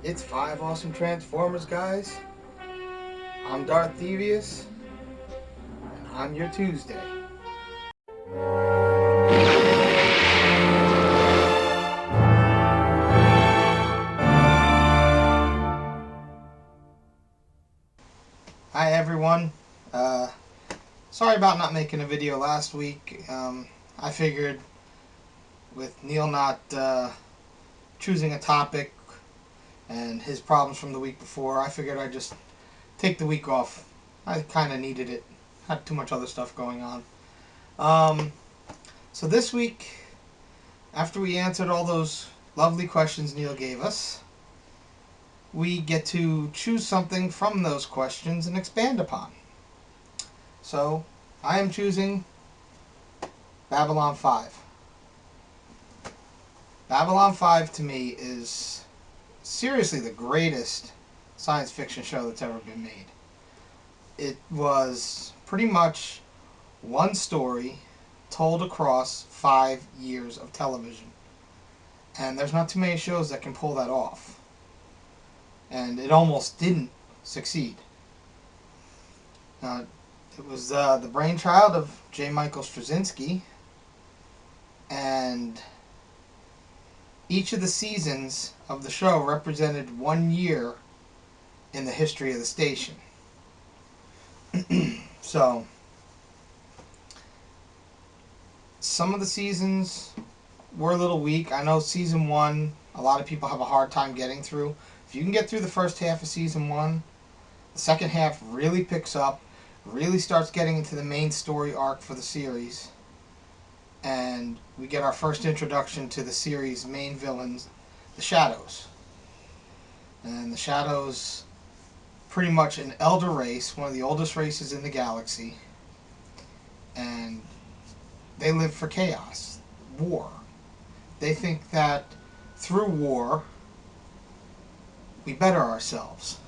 It's 5 awesome Transformers, guys. I'm Darth Thievius, and I'm your Tuesday. Hi, everyone. Uh, Sorry about not making a video last week. I figured with Neil not choosing a topic and his problems from the week before, I figured I'd just take the week off. I kind of needed it. Had too much other stuff going on. Um, so this week, after we answered all those lovely questions Neil gave us, we get to choose something from those questions and expand upon. So, I am choosing Babylon 5. Babylon 5 to me is seriously the greatest science fiction show that's ever been made. It was pretty much one story told across 5 years of television. And there's not too many shows that can pull that off. And it almost didn't succeed. It was the brainchild of J. Michael Straczynski, and each of the seasons of the show represented 1 year in the history of the station. So, some of the seasons were a little weak. I know season 1, a lot of people have a hard time getting through. If you can get through the first half of season 1, the second half really picks up, really starts getting into the main story arc for the series, and we get our first introduction to the series' main villains, the Shadows. And the Shadows, pretty much an elder race, one of the oldest races in the galaxy, and they live for chaos, war. They think that through war, we better ourselves.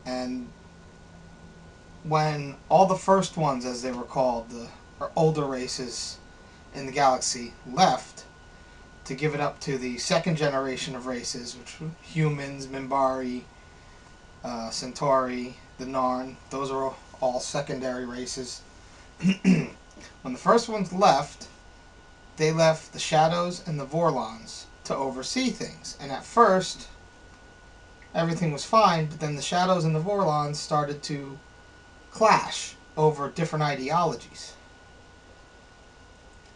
And when all the first ones, as they were called, the older races in the galaxy, left to give it up to the second generation of races, which were humans, Minbari, Centauri, the Narn, those are all secondary races. When the first ones left, they left the Shadows and the Vorlons to oversee things. And at first, everything was fine, but then the Shadows and the Vorlons started to clash over different ideologies.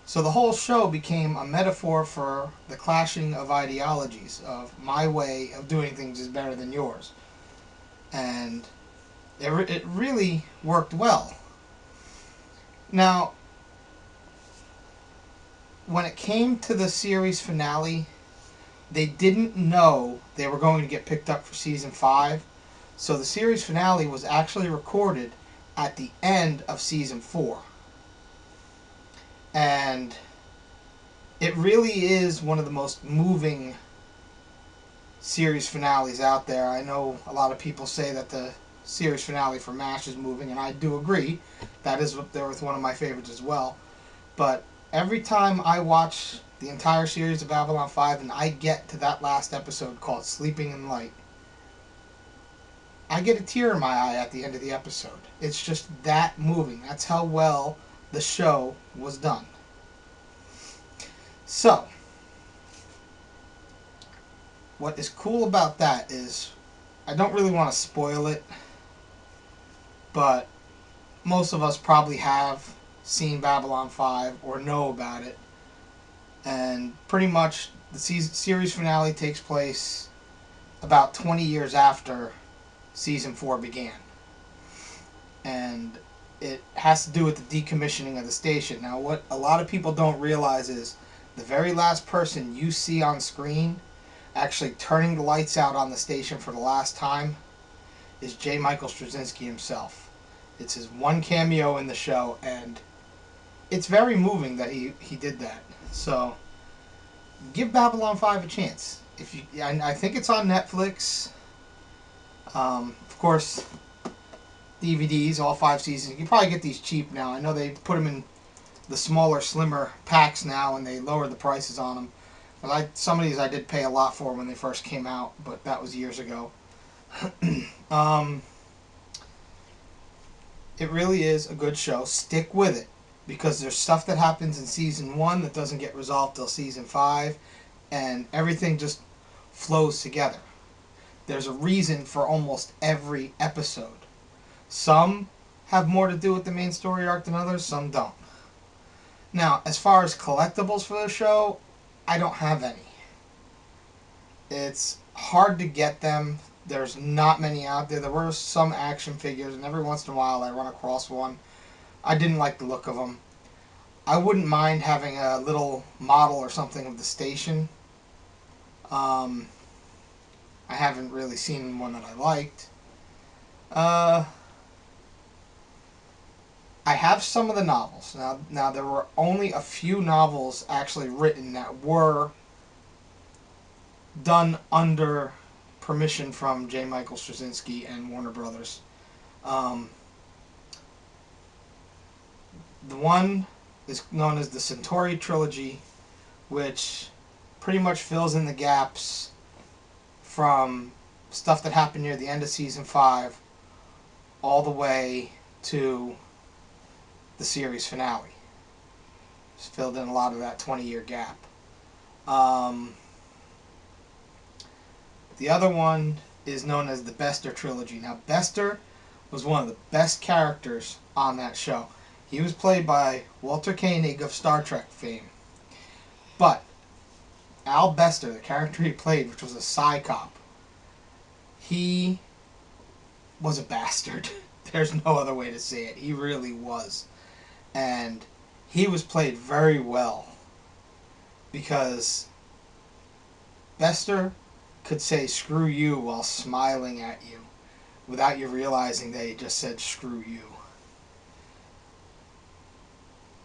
So the whole show became a metaphor for the clashing of ideologies, of my way of doing things is better than yours. And it really worked well. Now, when it came to the series finale, they didn't know they were going to get picked up for season 5. So the series finale was actually recorded at the end of season 4. And it really is one of the most moving series finales out there. I know a lot of people say that the series finale for MASH is moving, and I do agree. That is up there with one of my favorites as well. But every time I watch the entire series of Babylon 5 and I get to that last episode called Sleeping in Light, I get a tear in my eye at the end of the episode. It's just that moving. That's how well the show was done. So, what is cool about that is, I don't really want to spoil it, but most of us probably have seen Babylon 5 or know about it. And pretty much the series finale takes place about 20 years after season 4 began. And it has to do with the decommissioning of the station. Now, what a lot of people don't realize is the very last person you see on screen actually turning the lights out on the station for the last time is J. Michael Straczynski himself. It's his one cameo in the show, and it's very moving that he did that. So, give Babylon 5 a chance. I think it's on Netflix. Of course, DVDs, all 5 seasons. You can probably get these cheap now. I know they put them in the smaller, slimmer packs now, and they lowered the prices on them. Some of these I did pay a lot for when they first came out, but that was years ago. It really is a good show. Stick with it because there's stuff that happens in season 1 that doesn't get resolved till season 5, and everything just flows together. There's a reason for almost every episode. Some have more to do with the main story arc than others, some don't. Now, as far as collectibles for the show, I don't have any. It's hard to get them. There's not many out there. There were some action figures, and every once in a while I run across one. I didn't like the look of them. I wouldn't mind having a little model or something of the station. I haven't really seen one that I liked. I have some of the novels. Now there were only a few novels actually written that were done under permission from J. Michael Straczynski and Warner Brothers. The one is known as the Centauri Trilogy, which pretty much fills in the gaps from stuff that happened near the end of season 5 all the way to the series finale. It's filled in a lot of that 20-year gap. The other one is known as the Bester Trilogy. Now, Bester was one of the best characters on that show. He was played by Walter Koenig of Star Trek fame. But Al Bester, the character he played, which was a Psy-Cop, he was a bastard. There's no other way to say it. He really was. And he was played very well because Bester could say screw you while smiling at you without you realizing that he just said screw you.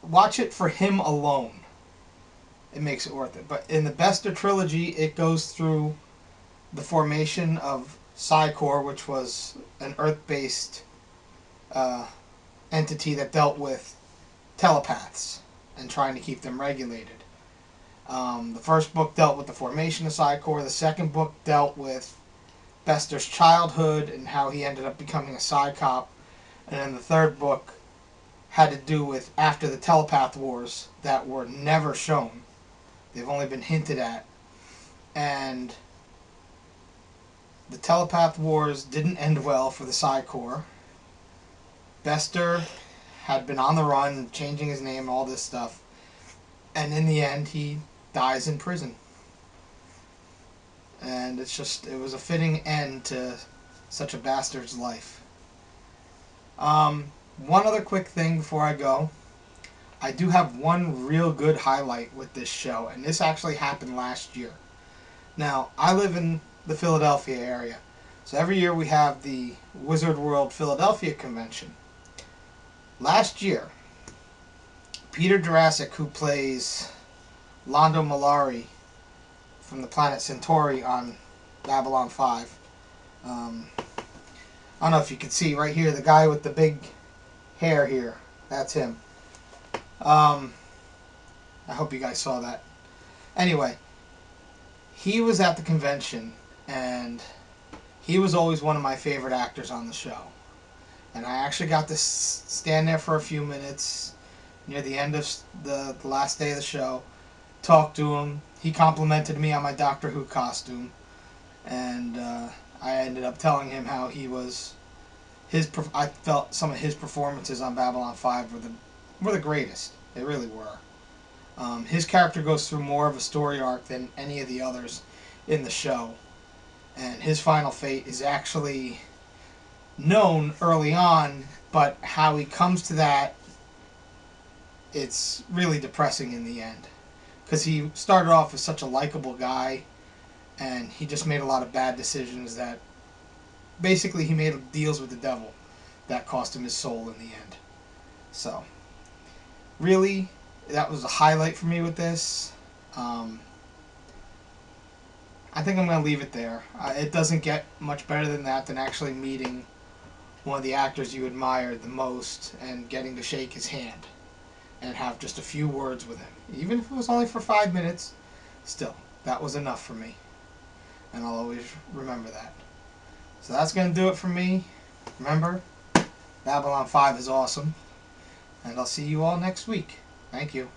Watch it for him alone. It makes it worth it. But in the Bester trilogy, it goes through the formation of Psi-Corps, which was an Earth-based entity that dealt with telepaths and trying to keep them regulated. The first book dealt with the formation of Psi-Corps. The second book dealt with Bester's childhood and how he ended up becoming a Psy-Cop. And then the third book had to do with after the telepath wars that were never shown. They've only been hinted at. And the telepath wars didn't end well for the Psi-Corps. Bester had been on the run, changing his name, all this stuff. And in the end, he dies in prison. And it was a fitting end to such a bastard's life. One other quick thing before I go. I do have one real good highlight with this show, and this actually happened last year. Now, I live in the Philadelphia area, so every year we have the Wizard World Philadelphia convention. Last year, Peter Jurasik, who plays Londo Mollari from the planet Centauri on Babylon 5, I don't know if you can see right here, the guy with the big hair here, that's him. I hope you guys saw that. Anyway, he was at the convention, and he was always one of my favorite actors on the show. And I actually got to stand there for a few minutes near the end of the last day of the show, talk to him. He complimented me on my Doctor Who costume, and I ended up telling him how he was I felt some of his performances on Babylon 5 were the greatest. They really were. His character goes through more of a story arc than any of the others in the show, and his final fate is actually known early on, but how he comes to that, it's really depressing in the end. Because he started off as such a likable guy, and he just made a lot of bad decisions that basically he made deals with the devil that cost him his soul in the end. So, really, that was a highlight for me with this. I think I'm going to leave it there. It doesn't get much better than that, than actually meeting one of the actors you admired the most and getting to shake his hand and have just a few words with him. Even if it was only for 5 minutes, still, that was enough for me. And I'll always remember that. So that's going to do it for me. Remember, Babylon 5 is awesome. And I'll see you all next week. Thank you.